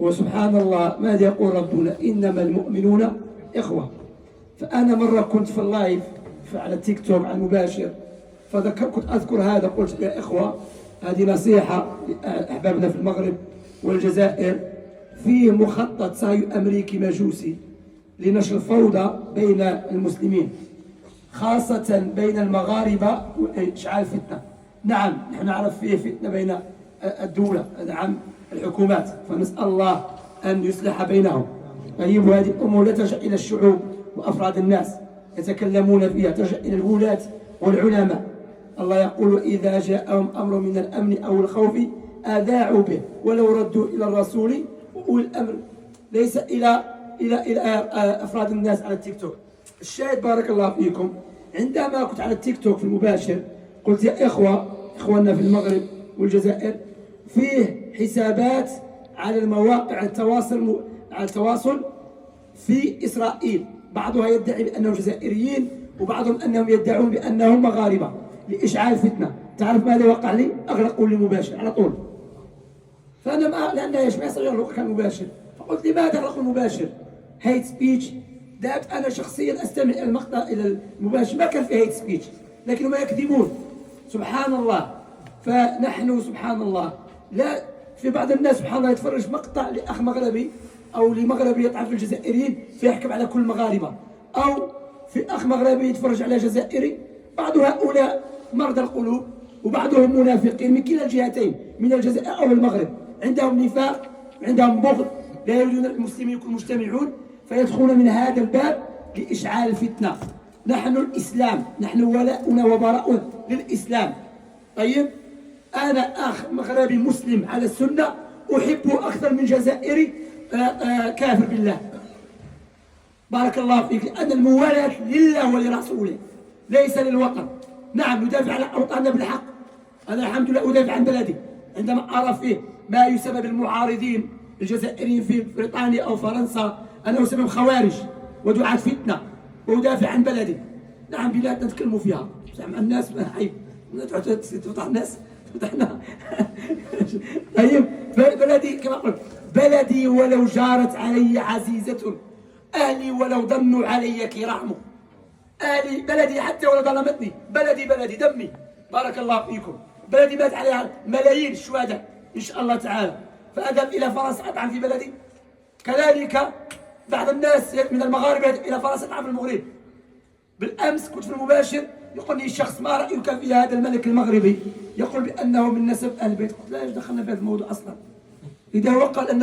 وسبحان الله ماذا يقول ربنا؟ إنما المؤمنون إخوة. فأنا مرة كنت في اللايف على التيك توك على المباشر، كنت أذكر هذا، قلت يا إخوة هذه نصيحة لأحبابنا في المغرب والجزائر، فيه مخطط صهيوني أمريكي مجوسي لنشر الفوضى بين المسلمين، خاصة بين المغاربة وإشعال فتنة. نعم نحن نعرف فيه فتنة بين الدولة، نعم الحكومات، فنسأل الله أن يصلح بينهم. طيب هذه الأمور لا ترجع إلى الشعوب وأفراد الناس يتكلمون فيها، ترجع إلى الولاة والعلماء. الله يقول إذا جاءهم أمر من الأمن أو الخوف أذاعوا به ولو ردوا إلى الرسول وأولي الأمر، ليس إلى أفراد الناس على التيك توك. الشاهد بارك الله فيكم، عندما كنت على التيك توك في المباشر قلت يا إخواننا في المغرب والجزائر، فيه حسابات على المواقع التواصل في إسرائيل، بعضها يدعي بأنهم جزائريين وبعضهم أنهم يدعون بأنهم مغاربة لإشعال فتنة. تعرف ماذا وقع لي؟ أغلقوا لي مباشر على طول. فأنا لأن ايش ما يصير يغلق المباشر، فقلت لماذا أغلقوا المباشر؟ هيت سبيتش. ذات أنا شخصيا أستمع إلى المقطع إلى المباشر ما كان فيه هيت سبيتش، لكنهم يكذبون. سبحان الله. فنحن سبحان الله لا، في بعض الناس سبحان الله يتفرج مقطع لأخ مغربي أو لمغربي يطعن في الجزائريين فيحكم على كل المغاربة، أو في أخ مغربي يتفرج على جزائري. بعض هؤلاء مرضى القلوب وبعضهم منافقين من كلا الجهتين، من الجزائر أو المغرب، عندهم نفاق، عندهم بغض، لا يريدون المسلمين يكونوا مجتمعون، فيدخلون من هذا الباب لإشعال الفتنة. نحن الإسلام، نحن ولاؤنا وبراؤنا للإسلام. طيب أنا أخ مغربي مسلم على السنة أحبه أكثر من جزائري كافر بالله. بارك الله فيك، لأن الموالاة لله ولرسوله ليس للوطن. نعم ندافع عن أوطاننا بالحق، أنا الحمد لله أدافع عن بلدي عندما أرى فيه ما يسبب المعارضين الجزائريين في بريطانيا أو فرنسا أنه سبب خوارج ودعاة فتنة، وأدافع عن بلدي. نعم بلادنا نتكلموا فيها، زعما الناس ما عيب تفتح الناس فتحنا. طيب بلدي كما قلت، بلدي ولو جارت علي عزيزة، أهلي ولو ظنوا علي كرام، أهلي بلدي حتى ولو ظلمتني، بلدي دمي. بارك الله فيكم. بلدي مات عليها ملايين الشهداء إن شاء الله تعالى، فأذهب إلى فرنسا أطعن في بلدي؟ كذلك بعض الناس من المغاربة يذهب إلى فرنسا أطعن في المغرب. بالأمس كنت في المباشر يقول لي شخص ما رأيك في هذا الملك المغربي؟ يقول بأنه من نسب أهل البيت. قلت لا، ايش دخلنا في هذا الموضوع أصلا؟ إذا هو قال أنه